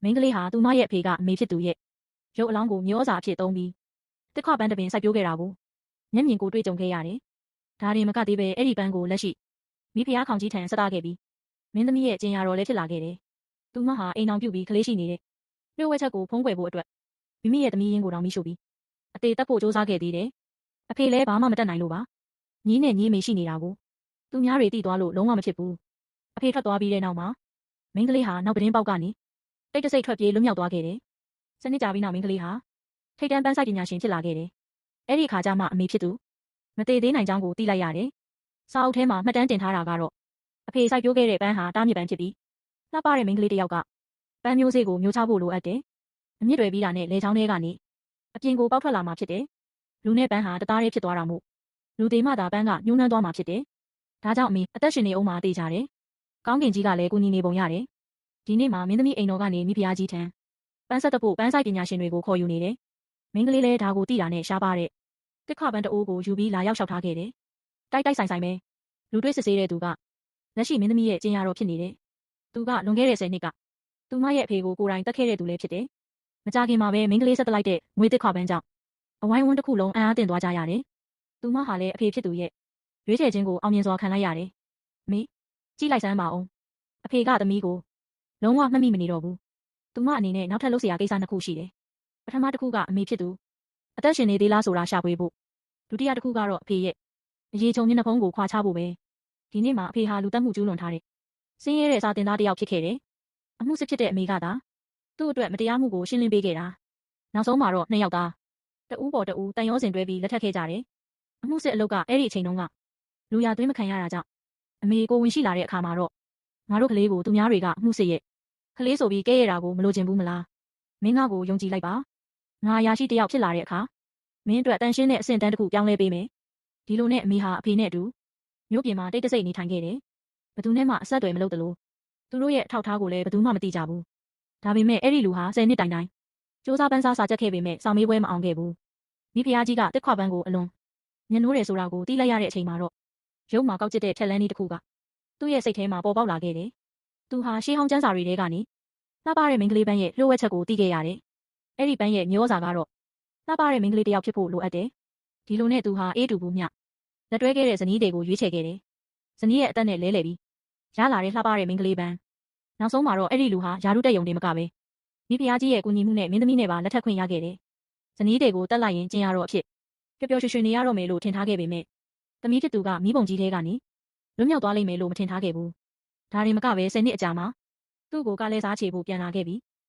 မိန်းကလေးဟာသူမရဲ့အဖေကအမေဖြစ်သူရဲ့ရုပ်အလောင်းကိုမျိုးစာအဖြစ်သုံးပြီးတစ်ခွပန်းတပင်စိုက်ပျိုးခဲ့တာကိုမျက်မြင်ကိုတွေ့ကြုံခဲ့ရတယ်။ဒါရင်မကသေးပဲအဲ့ဒီပန်းကိုလက်ရှိမိဖုရားခေါင်ကြီးထံဆက်သားခဲ့ပြီးမင်းသမီးရဲ့ကျင်ရတော်လည်းဖြစ်လာခဲ့တယ်။သူမဟာအိမ်အောင်ပြုတ်ပြီးကလေးရှိနေတဲ့လျှို့ဝှက်ချက်ကိုဖုံးကွယ်ဖို့အတွက်မိမိရဲ့သမီးရင်းကိုတောင်မိရှုပြီးအသေးတက်ဖို့စ조사ခဲ့သေးတယ်။အဖေလည်းဘာမှမတတ်နိုင်လို့ပါ။ညီးနဲ့ညီးမေရှိနေတာကိုသူများတွေသိသွားလို့လုံးဝမဖြစ်ဘူး။အဖေထွက်သွားပြီးတဲ့နောက်မှာမိန်းကလေးဟာနောက်ပတင်းပေါက်ကနေတိတ်တဆိတ်ထွက်ပြေးလွတ်မြောက်သွားခဲ့တယ်။စနစ်ကြပြီးနောက်မိန်းကလေးဟာထိတ်တန့်ပန်းဆိုင်ပညာရှင်ဖြစ်လာခဲ့တယ်။အဲ့ဒီအခါကျမှအမေဖြစ်သူမသေးသေးနိုင်ကြောင်းကိုသိလိုက်ရတယ်။စာအုပ်ထဲမှာမှတ်တမ်းတင်ထားတာကတော့အဖေစိုက်ပျိုးခဲ့တဲ့ပန်းဟာတားမြစ်ပန်းဖြစ်ပြီးလှပတဲ့မိန်းကလေးတစ်ယောက်ကပန်းမျိုးစေ့ကိုမျိုးချဖို့လိုအပ်တယ်။အမြင့်တွေပြီးတာနဲ့လေချောင်းထဲကနေအပြင်ကိုပေါက်ထွက်လာမှဖြစ်တယ်။လူနဲ့ပန်းဟာတသားတည်းဖြစ်သွားတာမို့လူသေးမှသာပန်းကညှိုးနှွမ်းသွားမှဖြစ်တယ်။ဒါကြောင့်အမေအသက်ရှင်နေအောင်မှတေးကြတယ်။ကောင်းကင်ကြီးကလည်းကူညီနေပုံရတယ်။ဒီနေ့မှာမင်းသမီးအိမ်တော်ကနေမိဖုရားကြီးထံပန်းဆက်တဖို့ပန်းဆိုင်ပညာရှင်တွေကိုခေါ်ယူနေတယ်။မိန်းကလေးလည်းဒါကိုသိတာနဲ့ရှားပါတဲ့တစ်ခါပန်းတအိုးကိုယူပြီးလာရောက်လျှောက်ထားခဲ့တယ်။တိုက်ဆိုင်ပဲလူတွေ့စစ်ဆေးတဲ့သူကလက်ရှိမင်းသမီးရဲ့ကျင်ရတော်ဖြစ်နေတယ်။သူကလွန်ခဲ့တဲ့10နှစ်ကသူမရဲ့အဖေကိုကိုယ်တိုင်တတ်ခဲ့တဲ့သူလည်းဖြစ်တယ်။မကြခင်မှာပဲမိန်းကလေးဆက်တလိုက်တဲ့ငွေတစ်ခါပန်းကြောင့်အဝိုင်းဝန်းတစ်ခုလုံးအံ့အားသင့်သွားကြရတယ်။သူမဟာလည်းအဖေဖြစ်သူရဲ့ရွေးချယ်ခြင်းကိုအောင်မြင်စွာခံလိုက်ရတယ်။မေကြည့်လိုက်စမ်းပါဦး။အဖေကသမီးကိုလုံးဝမှတ်မိမနေတော့ဘူး။သူမအနေနဲ့နောက်ထပ်လုပ်เสียကိစ္စနှစ်ခုရှိတယ်။ပထမတစ်ခုကအမေဖြစ်သူအသက်ရှင်နေသေးလားဆိုတာရှာဖွေဖို့ဒုတိယတစ်ခုကတော့အဖေရဲ့အရေးချုံမျက်နှာဖုံးကိုခွာချဖို့ပဲဒီနေ့မှာအဖေဟာလူတက်မှုကျူးလွန်ထားတဲ့စင်းရဲတဲ့စာတင်သားတစ်ယောက်ဖြစ်ခဲ့တယ်။အမှုစစ်ဖြစ်တဲ့အမေကသာသူ့အတွက်မတရားမှုကိုရှင်းလင်းပေးခဲ့တာ။နောက်ဆုံးမှာတော့နှစ်ယောက်သားတဦးပေါ်တဦးတန်ရောစင်တွဲပြီးလက်ထပ်ခဲ့ကြတယ်။အမှုစစ်အလုပ်ကအဲ့ဒီအချိန်တုန်းကလူရသွင်းမခံရတာကြောင့်အမေကိုဝင်ရှိလာတဲ့အခါမှာတော့ငါတို့ကလေးကိုသူများတွေကအမှုစစ်ရဲ့ကလေးဆိုပြီးကဲရတာကိုမလိုချင်ဘူးမလား။မင်းငါကိုယုံကြည်လိုက်ပါ။ငါရာရှိတစ်ယောက်ဖြစ်လာတဲ့အခါမင်းအတွက်တန်ရှင်းတဲ့အဆင့်တန်းတစ်ခုပြောင်းလဲပေးမယ်။ဒီလိုနဲ့အမေဟာအဖေနဲ့အတူမြို့ပြင်မှာတိတ်တဆိတ်နေထိုင်ခဲ့တယ်။ဘယ်သူနဲ့မှအဆက်အသွယ်မလုပ်သလိုသူတို့ရဲ့အထောက်ထားကိုလည်းဘယ်သူမှမသိကြဘူး။ဒါပေမဲ့အဲ့ဒီလူဟာ10နှစ်တိုင်စူးစမ်းပန်းစားစာချက်ခဲ့ပေမဲ့စောင့်မေးပွဲမအောင်ခဲ့ဘူး။မိဖုရားကြီးကတစ်ခွပန်းကိုအလွန်ညှိုးတယ်ဆိုတာကိုသိလိုက်ရတဲ့အချိန်မှာတော့ရုပ်မှာကောက်ကျစ်တဲ့ထက်လန်းလေးတစ်ခုကသူ့ရဲ့စိတ်ထဲမှာပေါ်ပေါက်လာခဲ့တယ်။သူဟာရှေးဟောင်းကျမ်းစာတွေထဲကနေလှပတဲ့မိန်းကလေးပန်းရဲ့လျှို့ဝှက်ချက်ကိုသိခဲ့ရတယ်။အဲ့ဒီပန်းရဲ့မျိုးစာကတော့လှပတဲ့မိန်းကလေးတစ်ယောက်ဖြစ်ဖို့လိုအပ်တယ်။ဒီလိုနဲ့သူဟာအေးတူဘူးမြလက်တွဲခဲ့တဲ့ဇနီးတွေကိုရွေးချယ်ခဲ့တယ်။ဇနီးရဲ့အသက်နဲ့လဲလှယ်ပြီးရလာတဲ့လှပတဲ့မိန်းကလေးပန်းနောက်ဆုံးမှာတော့အဲ့ဒီလူဟာယာရုတက်ယုံတင်မကပဲမိဖုရားကြီးရဲ့ကူညီမှုနဲ့မင်းသမီးနဲ့ပါလက်ထပ်ခွင့်ရခဲ့တယ်။ဇနီးတွေကိုတက်လိုက်ရင်ကျင်ရတော့အဖြစ်ပျော်ပျော်ရွှင်ရွှင်နေရတော့မယ်လို့ထင်ထားခဲ့ပေမဲ့သမီးဖြစ်သူကမိဘုံကြီးထဲကနေလွတ်မြောက်သွားလိမ့်မယ်လို့မထင်ထားခဲ့ဘူး။ဒါရင်မကပဲ10နှစ်အကြာမှာသူ့ကိုကလဲစားချေဖို့ပြန်လာခဲ့ပြီး